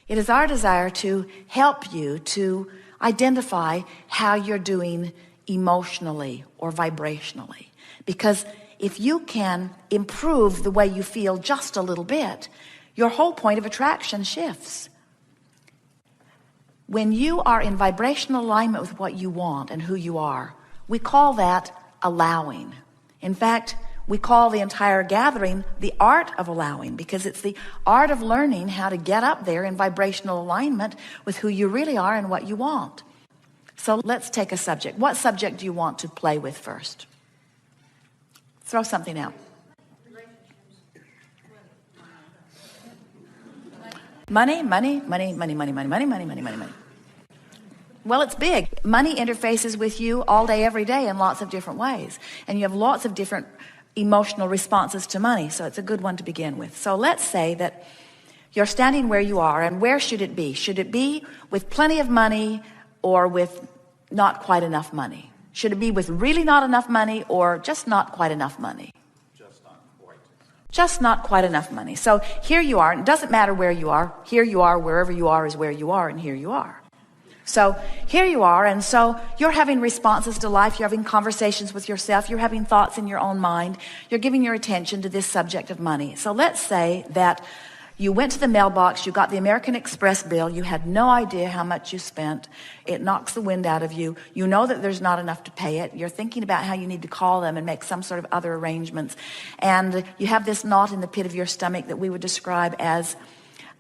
It is our desire to help you to identify how you're doing emotionally or vibrationally. Because if you can improve the way you feel just a little bit, your whole point of attraction shifts. When you are in vibrational alignment with what you want and who you are, we call that allowing. In fact, we call the entire gathering the art of allowing, because it's the art of learning how to get up there in vibrational alignment with who you really are and what you want. So let's take a subject. What subject do you want to play with first? Throw something out. Money. Well, it's big. Money interfaces with you all day, every day in lots of different ways. And you have lots of different emotional responses to money. So it's a good one to begin with. So let's say that you're standing where you are, and where should it be? Should it be with plenty of money or with not quite enough money? Should it be with really not enough money or just not quite enough money? Just not quite enough money. So here you are, and it doesn't matter where you are. Here you are, wherever you are is where you are, and here you are. So here you are, and so you're having responses to life. You're having conversations with yourself. You're having thoughts in your own mind. You're giving your attention to this subject of money. So let's say that you went to the mailbox, you got the American Express bill, you had no idea how much you spent. It knocks the wind out of you. You know that there's not enough to pay it. You're thinking about how you need to call them and make some sort of other arrangements. And you have this knot in the pit of your stomach that we would describe as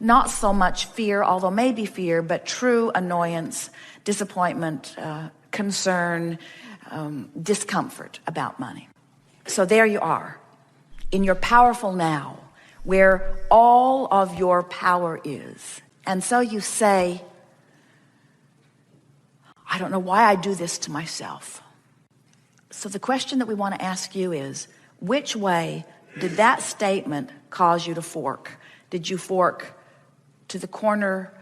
not so much fear, although maybe fear, but true annoyance, disappointment, concern, discomfort about money. So there you are, in your powerful now, where all of your power is. And so you say, I don't know why I do this to myself. So the question that we want to ask you is, which way did that statement cause you to fork? Did you fork to the corner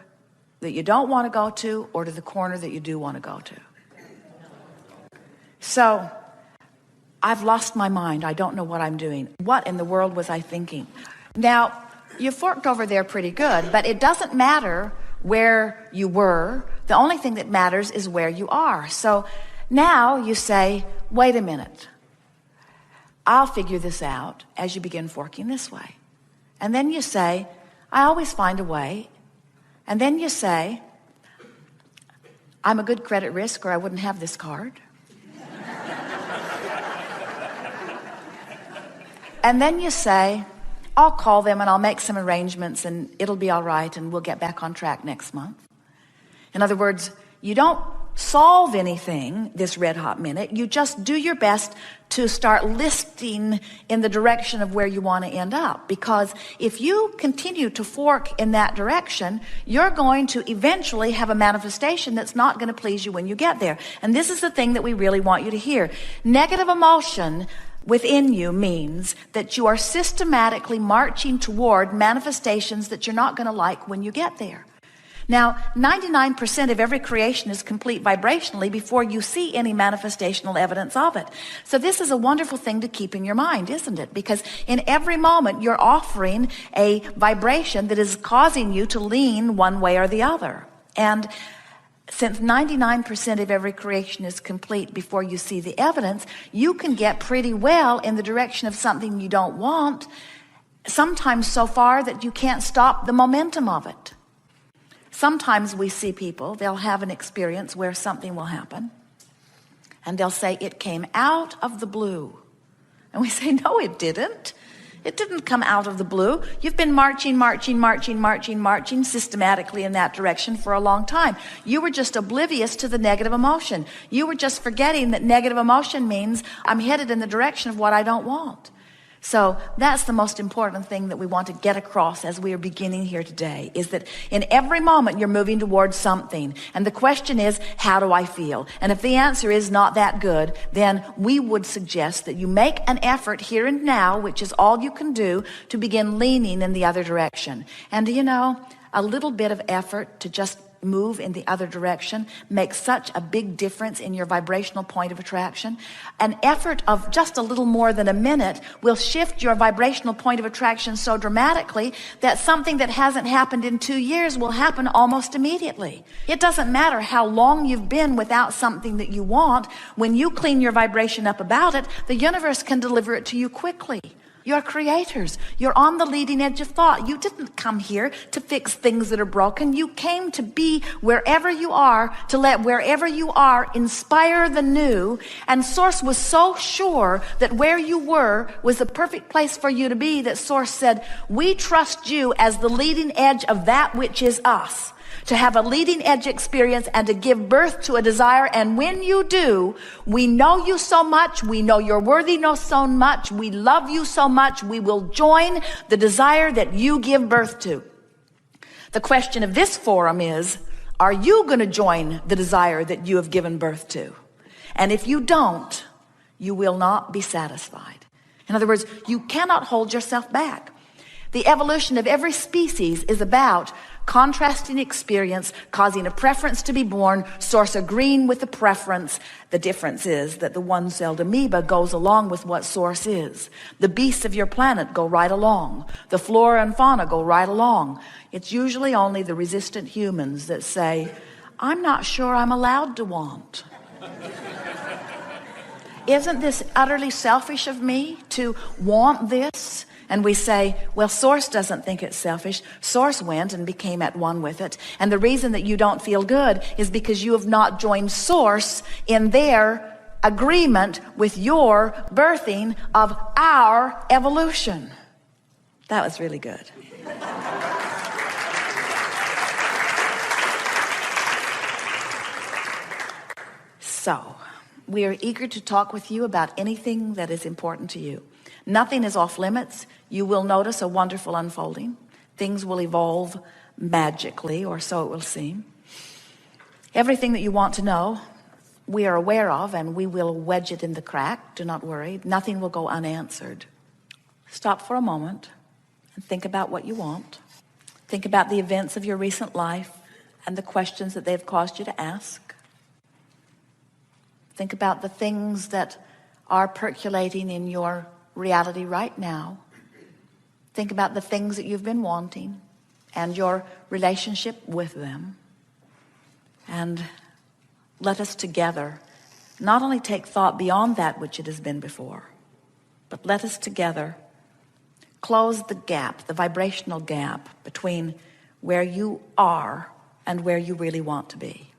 that you don't want to go to, or to the corner that you do want to go to? So, I've lost my mind. I don't know what I'm doing. What in the world was I thinking? Now, you forked over there pretty good, but it doesn't matter where you were. The only thing that matters is where you are. So now you say, wait a minute. I'll figure this out, as you begin forking this way. And then you say, I always find a way. And then you say, I'm a good credit risk or I wouldn't have this card. And then you say, I'll call them and I'll make some arrangements and it'll be all right and we'll get back on track next month. In other words, you don't solve anything this red hot minute. You just do your best to start listing in the direction of where you want to end up. Because if you continue to fork in that direction, you're going to eventually have a manifestation that's not going to please you when you get there. And this is the thing that we really want you to hear. Negative emotion within you means that you are systematically marching toward manifestations that you're not going to like when you get there. Now, 99% of every creation is complete vibrationally before you see any manifestational evidence of it. So this is a wonderful thing to keep in your mind, isn't it? Because in every moment you're offering a vibration that is causing you to lean one way or the other. And since 99% of every creation is complete before you see the evidence, you can get pretty well in the direction of something you don't want, sometimes so far that you can't stop the momentum of it. Sometimes we see people, they'll have an experience where something will happen, and they'll say, it came out of the blue. And we say, no, it didn't. It didn't come out of the blue. You've been marching systematically in that direction for a long time. You were just oblivious to the negative emotion. You were just forgetting that negative emotion means I'm headed in the direction of what I don't want. So that's the most important thing that we want to get across as we are beginning here today, is that in every moment you're moving towards something. And the question is, how do I feel? And if the answer is not that good, then we would suggest that you make an effort here and now, which is all you can do, to begin leaning in the other direction. And you know, a little bit of effort to just move in the other direction makes such a big difference in your vibrational point of attraction. An effort of just a little more than a minute will shift your vibrational point of attraction so dramatically that something that hasn't happened in 2 years will happen almost immediately. It doesn't matter how long you've been without something that you want. When you clean your vibration up about it, the universe can deliver it to you quickly. You're creators. You're on the leading edge of thought. You didn't come here to fix things that are broken. You came to be wherever you are, to let wherever you are inspire the new. And Source was so sure that where you were was the perfect place for you to be that Source said, we trust you as the leading edge of that which is us, to have a leading edge experience and to give birth to a desire. And when you do, we know you so much. We know you're worthy so much. We love you so much. We will join the desire that you give birth to. The question of this forum is, are you going to join the desire that you have given birth to? And if you don't, you will not be satisfied. In other words, you cannot hold yourself back. The evolution of every species is about contrasting experience, causing a preference to be born, Source agreeing with the preference. The difference is that the one-celled amoeba goes along with what Source is. The beasts of your planet go right along. The flora and fauna go right along. It's usually only the resistant humans that say, I'm not sure I'm allowed to want. Isn't this utterly selfish of me to want this? And we say, well, Source doesn't think it's selfish. Source went and became at one with it. And the reason that you don't feel good is because you have not joined Source in their agreement with your birthing of our evolution. That was really good. So, we are eager to talk with you about anything that is important to you. Nothing is off limits. You will notice a wonderful unfolding. Things will evolve magically, or so it will seem. Everything that you want to know, we are aware of, and we will wedge it in the crack. Do not worry. Nothing will go unanswered. Stop for a moment and think about what you want. Think about the events of your recent life and the questions that they've caused you to ask. Think about the things that are percolating in your reality right now. Think about the things that you've been wanting and your relationship with them. And let us together not only take thought beyond that which it has been before, but let us together close the gap, the vibrational gap between where you are and where you really want to be.